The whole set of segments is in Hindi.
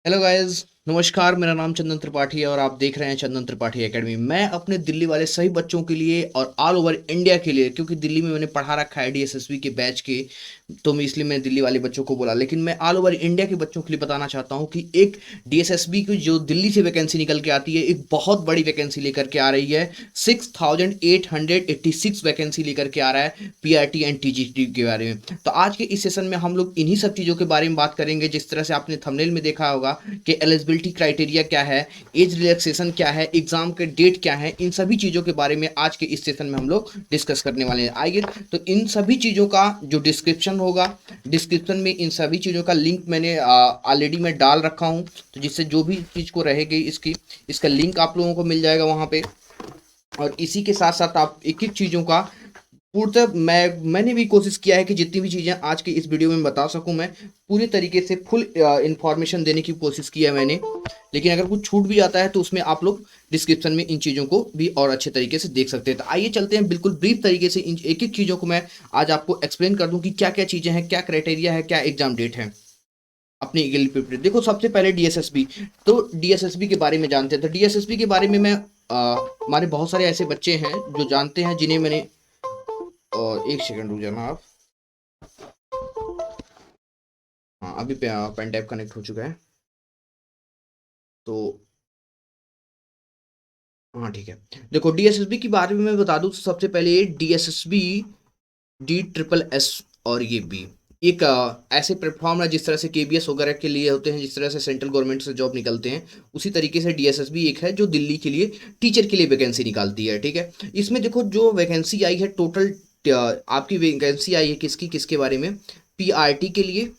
हेलो गाइस, नमस्कार। मेरा नाम चंदन त्रिपाठी है और आप देख रहे हैं चंदन त्रिपाठी एकेडमी। मैं अपने दिल्ली वाले सभी बच्चों के लिए और ऑल ओवर इंडिया के लिए, क्योंकि दिल्ली में मैंने पढ़ा रखा है डीएसएसबी के बैच के, तो मैं इसलिए मैं दिल्ली वाले बच्चों को बोला, लेकिन मैं ऑल ओवर इंडिया के बच्चों के लिए बताना चाहता हूँ कि एक डीएसएसबी की जो दिल्ली से वैकेंसी निकल के आती है, एक बहुत बड़ी वैकेंसी लेकर के आ रही है। 6886 वैकेंसी लेकर के आ रहा है पीआरटी एंड टीजीटी के बारे में। तो आज के इस सेशन में हम लोग इन्हीं सब चीज़ों के बारे में बात करेंगे, जिस तरह से आपने थंबनेल में देखा होगा कि एलिजिबिलिटी क्राइटेरिया क्या है, एज रिलैक्सेशन क्या है, एग्जाम के डेट क्या है। इन सभी चीज़ों के बारे में आज के इस सेशन में हम लोग डिस्कस करने वाले हैं। आइए, तो इन सभी चीज़ों का जो डिस्क्रिप्शन होगा, डिस्क्रिप्शन में इन सभी चीज़ों का लिंक मैंने ऑलरेडी मैं डाल रखा हूँ, तो जिससे जो भी चीज़ को रहेगी इसका लिंक आप लोगों को मिल जाएगा वहाँ पे। और इसी के साथ साथ आप एक एक चीज़ों का पूर्णतः मैंने भी कोशिश किया है कि जितनी भी चीज़ें आज की इस वीडियो में बता सकूं, मैं पूरी तरीके से फुल इंफॉर्मेशन देने की कोशिश की है मैंने। लेकिन अगर कुछ छूट भी जाता है तो उसमें आप लोग डिस्क्रिप्शन में इन चीज़ों को भी और अच्छे तरीके से देख सकते हैं। तो आइए चलते हैं, बिल्कुल ब्रीफ तरीके से इन एक एक चीज़ों को मैं आज आपको एक्सप्लेन कर दूं कि क्या क्या चीज़ें हैं, क्या क्राइटेरिया है, क्या एग्जाम डेट है अपनी ईगल प्रिपरेट। देखो, सबसे पहले डीएसएसबी। तो डीएसएसबी के बारे में जानते हैं। तो डीएसएसबी के बारे में मैं हमारे बहुत सारे ऐसे बच्चे हैं जो जानते हैं, जिन्हें मैंने और एक सेकंड रुक जाना आप। हाँ, अभी पेन टैप कनेक्ट हो चुका है। तो हाँ, ठीक है। देखो, डीएसएसबी के बारे में मैं बता दूं तो सबसे पहले डीएसएसबी डी ट्रिपल एस और ये बी एक ऐसे प्लेटफॉर्म है जिस तरह से केबीएस वगैरह के लिए होते हैं, जिस तरह से सेंट्रल गवर्नमेंट से जॉब निकलते हैं, उसी तरीके से डीएसएसबी एक है जो दिल्ली के लिए टीचर के लिए वैकेंसी निकालती है। ठीक है, इसमें देखो जो वैकेंसी आई है टोटल, आपकी वैकेंसी आई है किसकी किसके बारे में, पीआरटी के लिए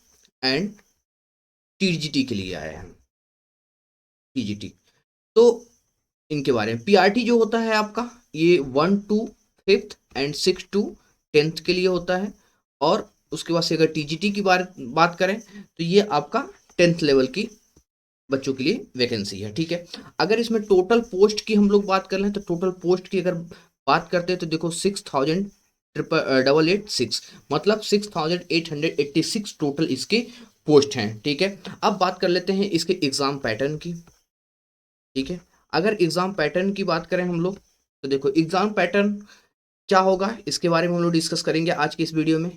एंड टीजीटी के लिए आया है। टीजीटी, तो इनके बारे में पीआरटी जो होता है आपका, ये 1 to 5th and 6 to 10th के लिए होता है। और उसके बाद से अगर टीजीटी की बात करें तो ये आपका 10th लेवल की बच्चों के लिए वैकेंसी है। ठीक है, अगर इसमें टोटल पोस्ट की हम लोग बात कर लें तो टोटल पोस्ट की अगर बात करते हैं तो देखो 6,886, मतलब 6,886 टोटल इसके पोस्ट हैं। ठीक है, अब बात कर लेते हैं इसके एग्जाम पैटर्न की। ठीक है, अगर एग्जाम पैटर्न की बात करें हम लोग तो देखो एग्जाम पैटर्न क्या होगा, इसके बारे में हम लोग डिस्कस करेंगे आज की इस वीडियो में।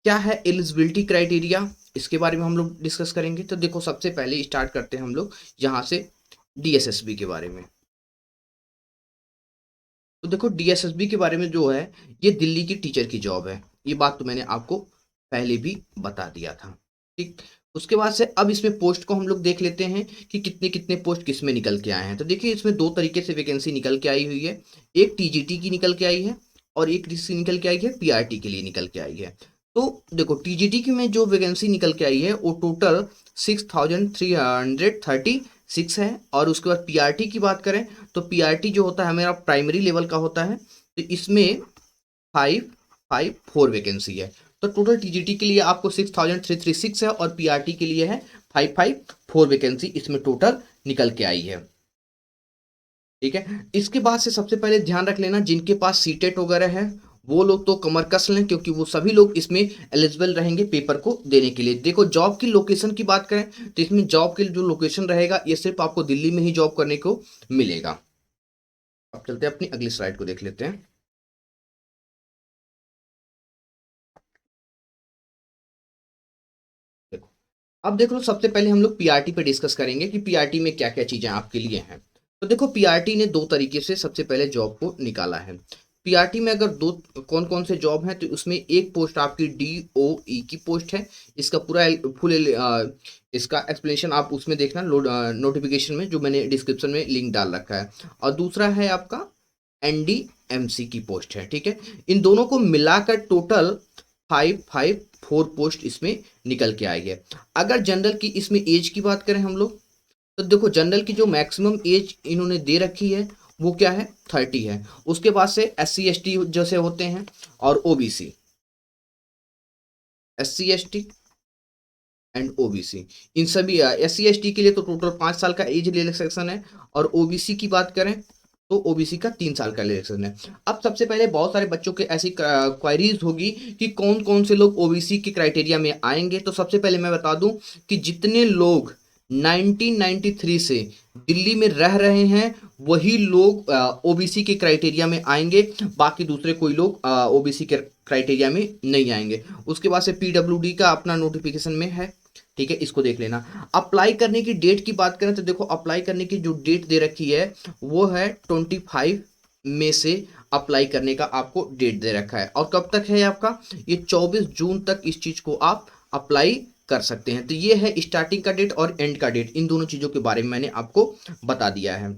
क्या है एलिजिबिलिटी क्राइटेरिया, इसके बारे में हम लोग डिस्कस करेंगे। तो देखो, सबसे पहले स्टार्ट करते हैं हम लोग यहाँ से डीएसएसबी के बारे में। तो देखो, डीएसएसबी के बारे में जो है, ये दिल्ली की टीचर की जॉब है। ये बात तो मैंने आपको पहले भी बता दिया था। ठीक, उसके बाद से अब इसमें पोस्ट को हम लोग देख लेते हैं कि कितने कितने पोस्ट किस में निकल के आए हैं। तो देखिए, इसमें दो तरीके से वैकेंसी निकल के आई हुई है। एक टीजीटी की निकल के आई है और एक किसकी निकल के आई है, पीआरटी के लिए निकल के आई है। तो देखो, टीजीटी की में जो वैकेंसी निकल के आई है वो टोटल 6,336 है। और उसके बाद पीआरटी की बात करें तो पीआरटी जो होता है हमारा प्राइमरी लेवल का होता है, तो इसमें 554 वैकेंसी है। तो टोटल टीजीटी के लिए आपको 6,336 है और पीआरटी के लिए है 554 वैकेंसी इसमें टोटल निकल के आई है। ठीक है, इसके बाद से सबसे पहले ध्यान रख लेना, जिनके पास सीटेट वगैरह है वो लोग तो कमर कस लें, क्योंकि वो सभी लोग इसमें एलिजिबल रहेंगे पेपर को देने के लिए। देखो, जॉब की लोकेशन की बात करें तो इसमें जॉब के जो लोकेशन रहेगा ये सिर्फ आपको दिल्ली में ही जॉब करने को मिलेगा। अब चलते हैं अपनी अगली स्लाइड को देख लेते हैं। देखो, अब देख लो, सबसे पहले हम लोग पीआरटी पे डिस्कस करेंगे कि पीआरटी में क्या क्या चीज़ें आपके लिए हैं। तो देखो, पीआरटी ने दो तरीके से सबसे पहले जॉब को निकाला है। पीआरटी में अगर दो कौन कौन से जॉब हैं तो उसमें एक पोस्ट आपकी डीओई की पोस्ट है। इसका पूरा फुल इसका एक्सप्लेनेशन आप उसमें देखना, नोटिफिकेशन में जो मैंने डिस्क्रिप्शन में लिंक डाल रखा है। और दूसरा है आपका एनडीएमसी की पोस्ट है। ठीक है, इन दोनों को मिलाकर टोटल 554 पोस्ट इसमें निकल के आई है। अगर जनरल की इसमें एज की बात करें हम लोग तो देखो, जनरल की जो मैक्सिमम एज इन्होंने दे रखी है वो क्या है, 30 है। उसके बाद से SC ST जैसे होते हैं और OBC, SC ST and OBC, इन सभी SC ST के लिए तो टोटल 5 साल का एज रिलैक्सेशन है। और ओबीसी की बात करें तो ओबीसी का 3 साल का रिलैक्सेशन है। अब सबसे पहले बहुत सारे बच्चों के ऐसी क्वायरीज होगी कि कौन कौन से लोग ओबीसी के क्राइटेरिया में आएंगे। तो सबसे पहले मैं बता दूं कि जितने लोग 1993 से दिल्ली में रह रहे हैं वही लोग ओबीसी के क्राइटेरिया में आएंगे, बाकी दूसरे कोई लोग ओबीसी के क्राइटेरिया में नहीं आएंगे। उसके बाद से पीडब्ल्यूडी का अपना नोटिफिकेशन में है, ठीक है, इसको देख लेना। अप्लाई करने की डेट की बात करें तो देखो अप्लाई करने की जो डेट दे रखी है वो है 25 मई से अप्लाई करने का आपको डेट दे रखा है। और कब तक है आपका, ये 24 जून तक इस चीज को आप अप्लाई कर सकते हैं। तो ये है स्टार्टिंग का डेट और एंड का डेट, इन दोनों चीजों के बारे में मैंने आपको बता दिया है,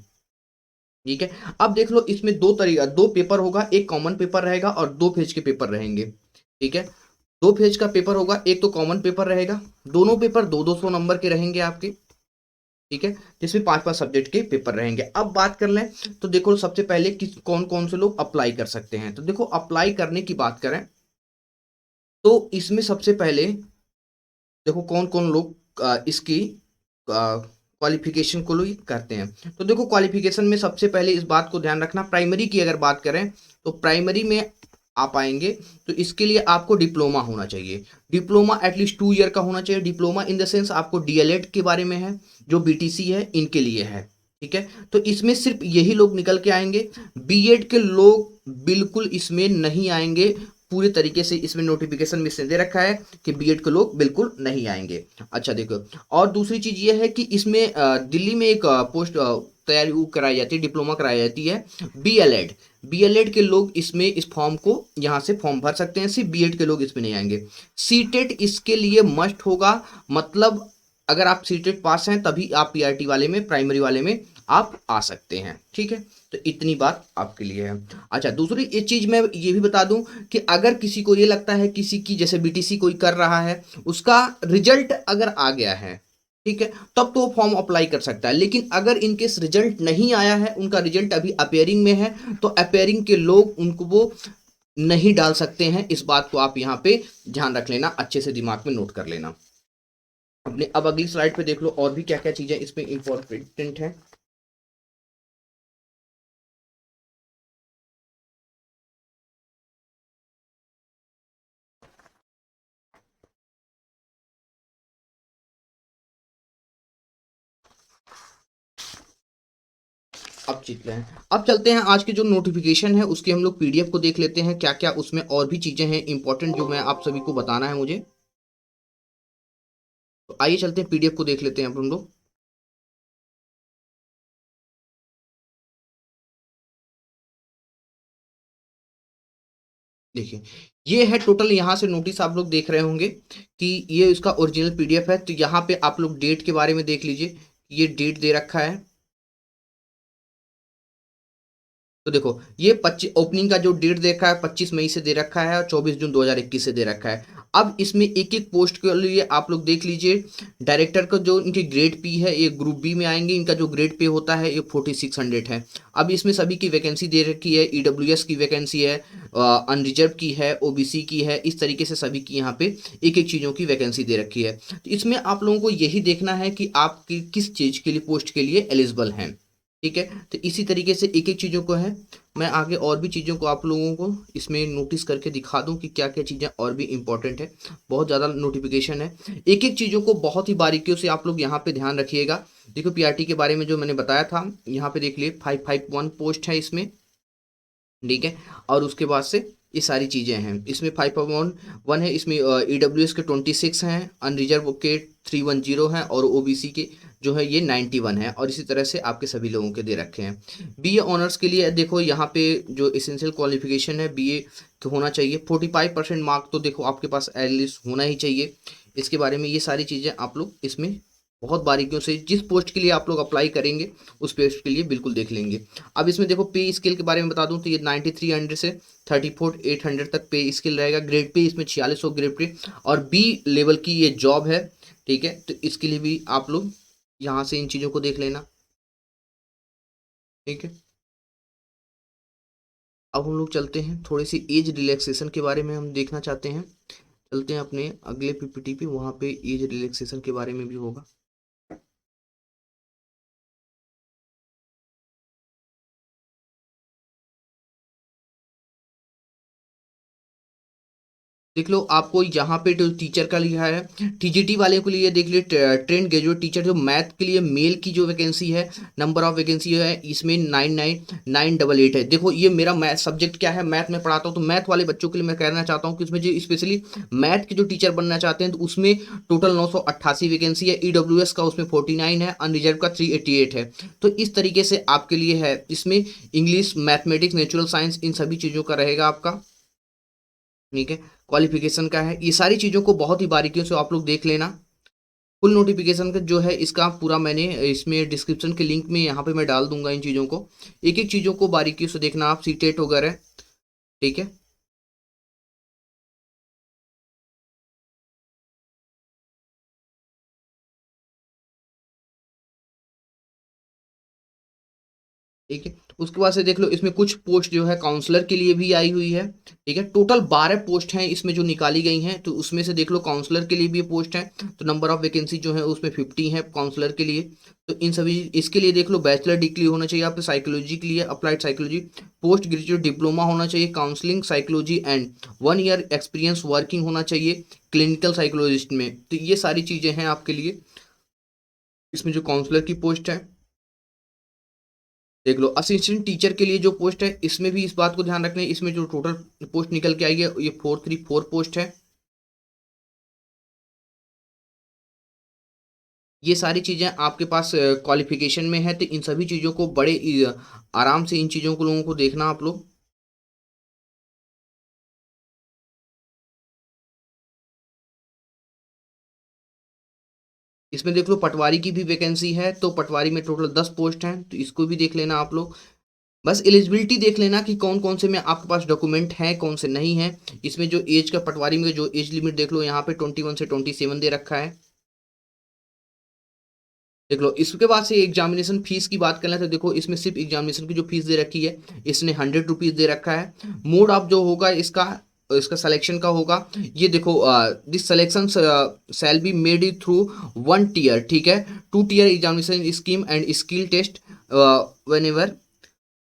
ठीक है। अब देख लो इसमें दो तरीका, दो पेपर होगा, एक कॉमन पेपर रहेगा और दो पेज के पेपर रहेंगे, ठीक है। दो पेज का पेपर होगा, एक तो कॉमन पेपर रहेगा, दोनों पेपर 200 नंबर के रहेंगे आपके, ठीक है, जिसमें 5 5 सब्जेक्ट के पेपर रहेंगे। अब बात कर लें तो देखो सबसे पहले किस कौन कौन से लोग अप्लाई कर सकते हैं। तो देखो अप्लाई करने की बात करें तो इसमें सबसे पहले देखो कौन कौन लोग इसकी क्वालिफिकेशन को लोग करते हैं। तो देखो क्वालिफिकेशन में सबसे पहले इस बात को ध्यान रखना, प्राइमरी की अगर बात करें तो प्राइमरी में आप आएंगे तो इसके लिए आपको डिप्लोमा होना चाहिए। डिप्लोमा एटलीस्ट 2 ईयर का होना चाहिए। डिप्लोमा इन द सेंस आपको डीएलएड के बारे में है, जो बीटीसी है इनके लिए है, ठीक है। तो इसमें सिर्फ यही लोग निकल के आएंगे, बीएड के लोग बिल्कुल इसमें नहीं आएंगे। पूरे तरीके से इसमें नोटिफिकेशन में से दे रखा है कि बीएड के लोग बिल्कुल नहीं आएंगे। अच्छा देखो, और दूसरी चीज ये है कि इसमें दिल्ली में एक पोस्ट तैयारी कराई जाती है, डिप्लोमा कराई जाती है बीएलएड। बीएलएड के लोग इसमें इस फॉर्म को यहाँ से फॉर्म भर सकते हैं, सिर्फ बीएड के लोग इसमें नहीं आएंगे। सीटेट इसके लिए मस्ट होगा, मतलब अगर आप सीटेट पास हैं तभी आप पीआरटी वाले में, प्राइमरी वाले में आप आ सकते हैं, ठीक है। तो इतनी बात आपके लिए है। अच्छा दूसरी एक चीज मैं ये भी बता दूं कि अगर किसी को ये लगता है किसी की जैसे बीटीसी कोई कर रहा है, उसका रिजल्ट अगर आ गया है, ठीक है, तब तो वो फॉर्म अप्लाई कर सकता है। लेकिन अगर इनकेस रिजल्ट नहीं आया है, उनका रिजल्ट अभी अपेयरिंग में है, तो अपेयरिंग के लोग उनको वो नहीं डाल सकते हैं। इस बात को आप यहाँ पे ध्यान रख लेना, अच्छे से दिमाग में नोट कर लेना अपने। अब अगली स्लाइड पे देख लो और भी क्या क्या चीजें इसमें इंपॉर्टेंट है। अब चलते हैं, अब चलते हैं आज की जो नोटिफिकेशन है उसकी हम लोग पीडीएफ को देख लेते हैं, क्या क्या उसमें और भी चीजें हैं इंपॉर्टेंट जो मैं आप सभी को बताना है मुझे। तो आइए चलते हैं पीडीएफ को देख लेते हैं अपन लोग। देखिए ये है टोटल, यहाँ से नोटिस आप लोग देख रहे होंगे कि ये इसका ओरिजिनल पीडीएफ है। तो यहाँ पे आप लोग डेट के बारे में देख लीजिए, ये डेट दे रखा है। तो देखो ये 25 ओपनिंग का जो डेट दे रखा है 25 मई से दे रखा है और 24 जून 2021 से दे रखा है। अब इसमें एक एक पोस्ट के लिए आप लोग देख लीजिए। डायरेक्टर का जो इनके ग्रेड पी है ये ग्रुप बी में आएंगे, इनका जो ग्रेड पे होता है ये 4600 है। अब इसमें सभी की वैकेंसी दे रखी है, ईडब्ल्यूएस की वैकेंसी है, अनरिजर्व की है, ओबीसी की है, इस तरीके से सभी की यहाँ पे एक एक चीज़ों की वैकेंसी दे रखी है। तो इसमें आप लोगों को यही देखना है कि आप किस चीज़ के लिए पोस्ट के लिए एलिजिबल हैं, ठीक है। तो इसी तरीके से एक एक चीज़ों को है, मैं आगे और भी चीज़ों को आप लोगों को इसमें नोटिस करके दिखा दूं कि क्या क्या चीज़ें और भी इंपॉर्टेंट है। बहुत ज़्यादा नोटिफिकेशन है, एक एक चीज़ों को बहुत ही बारीकियों से आप लोग यहाँ पे ध्यान रखिएगा। देखो पीआरटी के बारे में जो मैंने बताया था यहाँ पे देख लिए 551 पोस्ट है इसमें, ठीक है। और उसके बाद से ये सारी चीज़ें हैं इसमें 551 है, इसमें ईडब्ल्यूएस के 26 हैं, अनरिजर्व के 310 हैं और ओबीसी के जो है ये 91 है। और इसी तरह से आपके सभी लोगों के दे रखे हैं। बीए ऑनर्स के लिए देखो यहाँ पे जो एसेंशियल क्वालिफिकेशन है बीए तो होना चाहिए, 45% मार्क तो देखो आपके पास एटलीस्ट होना ही चाहिए। इसके बारे में ये सारी चीज़ें आप लोग इसमें बहुत बारीकियों से जिस पोस्ट के लिए आप लोग अप्लाई करेंगे उस पोस्ट के लिए बिल्कुल देख लेंगे। अब इसमें देखो पे स्केल के बारे में बता दूं तो ये 9300 से 34,800 तक पे स्केल रहेगा। ग्रेड पे इसमें 4600 ग्रेड पे और बी लेवल की ये जॉब है, ठीक है। तो इसके लिए भी आप लोग यहाँ से इन चीज़ों को देख लेना, ठीक है। अब हम लोग चलते हैं थोड़ी सी एज रिलैक्सेशन के बारे में हम देखना चाहते हैं, चलते हैं अपने अगले पीपीटी पे, वहाँ पे एज रिलैक्सेशन के बारे में भी होगा। देख लो आपको यहाँ पे जो टीचर का लिखा है, टीजीटी वाले को लिए देख लिया, ट्रेंड ग्रेजुएट टीचर जो मैथ के लिए मेल की जो वैकेंसी है, नंबर ऑफ वैकेंसी है इसमें 99988 है। देखो ये मेरा मैथ सब्जेक्ट क्या है, मैथ में पढ़ाता हूँ, तो मैथ वाले बच्चों के लिए मैं कहना चाहता हूँ कि उसमें जो स्पेशली मैथ के जो टीचर बनना चाहते हैं तो उसमें टोटल 988 वैकेंसी है, ईडब्ल्यूएस का उसमें 49 है, अनरिजर्व का 388 है। तो इस तरीके से आपके लिए है, इसमें इंग्लिश, मैथमेटिक्स, नेचुरल साइंस, इन सभी चीज़ों का रहेगा आपका। ठीक है, क्वालिफिकेशन का है, ये सारी चीज़ों को बहुत ही बारीकियों से आप लोग देख लेना। फुल नोटिफिकेशन का जो है इसका पूरा मैंने इसमें डिस्क्रिप्शन के लिंक में यहाँ पे मैं डाल दूंगा इन चीज़ों को, एक एक चीज़ों को बारीकियों से देखना आप, सीटेट वगैरह। ठीक है, ठीक है। उसके बाद से देख लो इसमें कुछ पोस्ट जो है काउंसलर के लिए भी आई हुई है। ठीक है, टोटल 12 पोस्ट हैं इसमें जो निकाली गई हैं, तो उसमें से देख लो काउंसलर के लिए भी पोस्ट है, तो नंबर ऑफ वैकेंसी जो है उसमें 50 है काउंसलर के लिए। तो इन सभी इसके लिए देख लो बैचलर डिग्री होना चाहिए आपको साइकोलॉजी के लिए, applied psychology, post graduate diploma होना चाहिए counselling psychology and 1 year experience working होना चाहिए क्लिनिकल साइकोलॉजिस्ट में। तो ये सारी चीज़ें हैं आपके लिए इसमें जो काउंसलर की पोस्ट है। देख लो असिस्टेंट टीचर के लिए जो पोस्ट है इसमें भी इस बात को ध्यान रखना है, इसमें जो टोटल पोस्ट निकल के आई है ये 434 पोस्ट है। ये सारी चीज़ें आपके पास क्वालिफिकेशन में है, तो इन सभी चीज़ों को बड़े आराम से इन चीज़ों को लोगों को देखना आप लोग। इसमें देख लो पटवारी की भी वैकेंसी है, तो पटवारी में टोटल 10 पोस्ट हैं, तो इसको भी देख लेना आप लोग। बस एलिजिबिलिटी देख लेना कि कौन कौन से में आपके पास डॉक्यूमेंट हैं कौन से नहीं हैं। इसमें जो एज का पटवारी में जो एज लिमिट देख लो यहाँ पे 21 से 27 दे रखा है। देख लो इसके बाद से एग्जामिनेशन फीस की बात करें तो देखो इसमें सिर्फ एग्जामिनेशन की जो फीस दे रखी है इसने 100 रुपीज़ दे रखा है। मोड ऑफ जो होगा इसका इसका सिलेक्शन का होगा, ये देखो this selection shall be made through 1 tier. ठीक है, 2 tier examination scheme and skill test whenever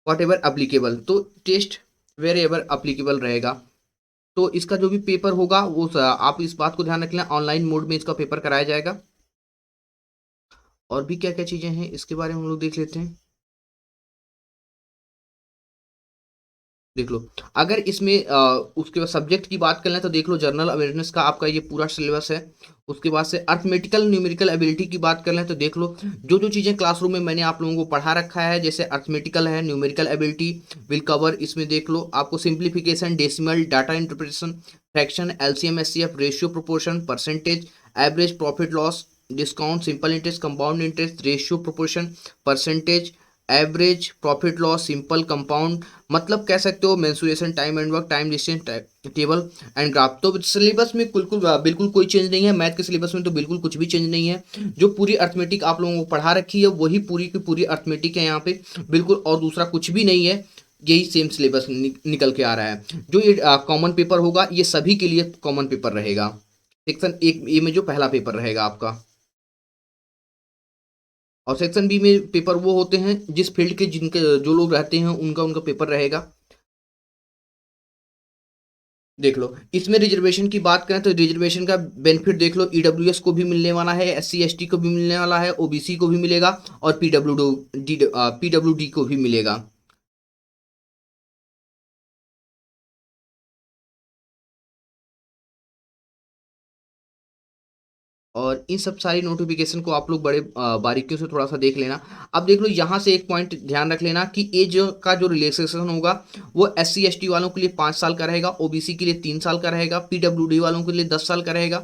whatever applicable, तो टेस्ट वेर एवर अप्लीकेबल रहेगा। तो इसका जो भी पेपर होगा वो आप इस बात को ध्यान रखना ऑनलाइन मोड में इसका पेपर कराया जाएगा। और भी क्या क्या चीज़ें हैं इसके बारे में हम लोग देख लेते हैं। देख लो अगर इसमें उसके बाद सब्जेक्ट की बात कर लें तो देख लो जनरल अवेयरनेस का आपका ये पूरा सिलेबस है। उसके बाद से अर्थमेटिकल न्यूमेरिकल एबिलिटी की बात कर लें तो देख लो जो जो चीज़ें क्लासरूम में मैंने आप लोगों को पढ़ा रखा है, जैसे अर्थमेटिकल है, न्यूमेरिकल एबिलिटी विल कवर, इसमें देख लो आपको simplification, decimal, data interpretation, fraction, LCM HCF, ratio, proportion, percentage, average, profit loss, discount, simple interest, compound interest, ratio, proportion, percentage, average, profit loss, simple, compound, मतलब कह सकते हो mensuration, time and work, time distance table and graph. तो सिलेबस में बिल्कुल बिल्कुल कोई चेंज नहीं है, मैथ के सिलेबस में तो बिल्कुल कुछ भी चेंज नहीं है। जो पूरी अर्थमेटिक आप लोगों को पढ़ा रखी है वही पूरी की पूरी अर्थमेटिक है यहाँ पे, बिल्कुल, और दूसरा कुछ भी नहीं है, यही सेम सिलेबस निकल के आ रहा है। जो ये कॉमन पेपर होगा ये सभी के लिए कॉमन पेपर रहेगा, सेक्शन एक ए में जो पहला पेपर रहेगा आपका। और सेक्शन बी में पेपर वो होते हैं जिस फील्ड के जिनके जो लोग रहते हैं उनका उनका पेपर रहेगा। देख लो इसमें रिजर्वेशन की बात करें तो रिजर्वेशन का बेनिफिट देख लो, ईडब्ल्यूएस को भी मिलने वाला है, एससी एसटी को भी मिलने वाला है, ओबीसी को भी मिलेगा, और पीडब्ल्यूडी को भी मिलेगा। और इन सब सारी नोटिफिकेशन को आप लोग बड़े बारीकियों से थोड़ा सा देख लेना। अब देख लो यहाँ से एक पॉइंट ध्यान रख लेना कि एज का जो रिलैक्सेशन होगा वो एस सी एस टी वालों के लिए 5 साल का रहेगा, ओबीसी के लिए 3 साल का रहेगा, पीडब्ल्यूडी वालों के लिए 10 साल का रहेगा।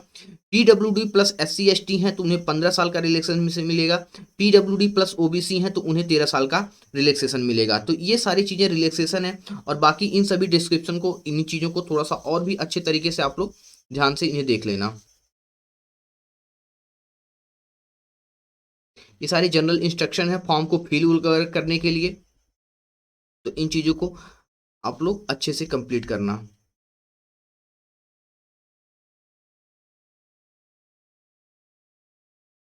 PWD plus S C S T हैं तो उन्हें 15 साल का रिलैक्सेशन से मिलेगा, पीडब्ल्यूडी प्लस ओबीसी हैं तो उन्हें 13 साल का रिलैक्सेशन मिलेगा। तो ये सारी चीज़ें रिलैक्सेशन है, और बाकी इन सभी डिस्क्रिप्शन को, इन चीज़ों को थोड़ा सा और भी अच्छे तरीके से आप लोग ध्यान से इन्हें देख लेना। ये सारी जनरल इंस्ट्रक्शन है फॉर्म को फिल करने के लिए, तो इन चीज़ों को आप लोग अच्छे से कंप्लीट करना।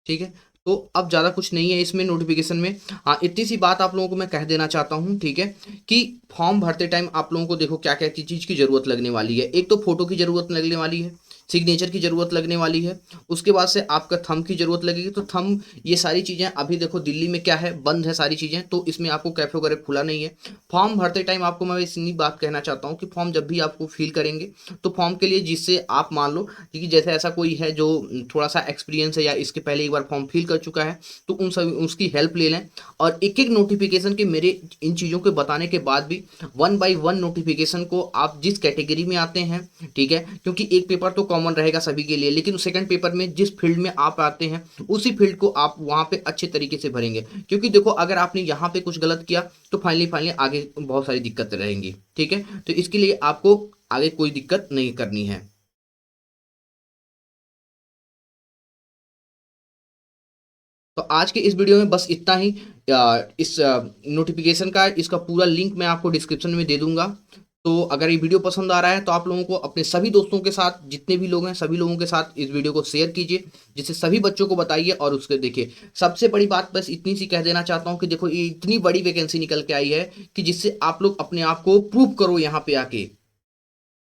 ठीक है, तो अब ज़्यादा कुछ नहीं है इसमें नोटिफिकेशन में। हाँ, इतनी सी बात आप लोगों को मैं कह देना चाहता हूँ, ठीक है, कि फॉर्म भरते टाइम आप लोगों को देखो क्या क्या चीज़ की ज़रूरत लगने वाली है। एक तो फोटो की ज़रूरत लगने वाली है, सिग्नेचर की ज़रूरत लगने वाली है, उसके बाद से आपका थंब की ज़रूरत लगेगी। तो थंब, ये सारी चीज़ें अभी देखो दिल्ली में क्या है, बंद है सारी चीज़ें, तो इसमें आपको कैफे वगैरह खुला नहीं है। फॉर्म भरते टाइम आपको मैं इतनी बात कहना चाहता हूँ कि फॉर्म जब भी आपको फिल करेंगे, तो फॉर्म के लिए जिससे आप मान लो कि जैसे ऐसा कोई है जो थोड़ा सा एक्सपीरियंस है या इसके पहले एक बार फॉर्म फिल कर चुका है, तो उन सभी उसकी हेल्प ले लें। और एक एक नोटिफिकेशन के मेरे इन चीज़ों के बताने के बाद भी वन बाय वन नोटिफिकेशन को आप जिस कैटेगरी में आते हैं, ठीक है, क्योंकि एक पेपर तो कॉमन रहेगा सभी के लिए, लेकिन सेकंड पेपर में जिस फील्ड में आप आते हैं उसी फील्ड को आप वहाँ पे अच्छे तरीके से भरेंगे। क्योंकि देखो अगर आपने यहाँ पे कुछ गलत किया तो फाइनली फाइनली आगे बहुत सारी दिक्कतें रहेंगी, ठीक है। तो इसके लिए आपको आगे कोई दिक्कत नहीं करनी है। तो आज के इस वीडियो में बस इतना ही। इस नोटिफिकेशन का इसका पूरा लिंक मैं आपको डिस्क्रिप्शन में दे दूंगा। तो अगर ये वीडियो पसंद आ रहा है तो आप लोगों को अपने सभी दोस्तों के साथ, जितने भी लोग हैं सभी लोगों के साथ इस वीडियो को शेयर कीजिए, जिससे सभी बच्चों को बताइए और उसके देखिए। सबसे बड़ी बात बस इतनी सी कह देना चाहता हूँ कि देखो ये इतनी बड़ी वैकेंसी निकल के आई है कि जिससे आप लोग अपने आप को प्रूव करो यहाँ पे आके।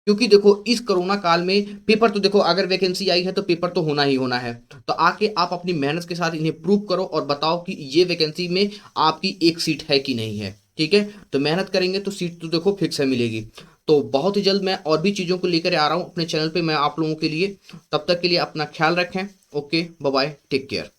क्योंकि देखो इस कोरोना काल में पेपर तो देखो, अगर वैकेंसी आई है तो पेपर तो होना ही होना है। तो आके आप अपनी मेहनत के साथ इन्हें प्रूव करो और बताओ कि ये वैकेंसी में आपकी एक सीट है कि नहीं है, ठीक है। तो मेहनत करेंगे तो सीट तो देखो फिक्स है, मिलेगी। तो बहुत ही जल्द मैं और भी चीज़ों को लेकर आ रहा हूँ अपने चैनल पे मैं आप लोगों के लिए। तब तक के लिए अपना ख्याल रखें। Okay, bye bye, take care.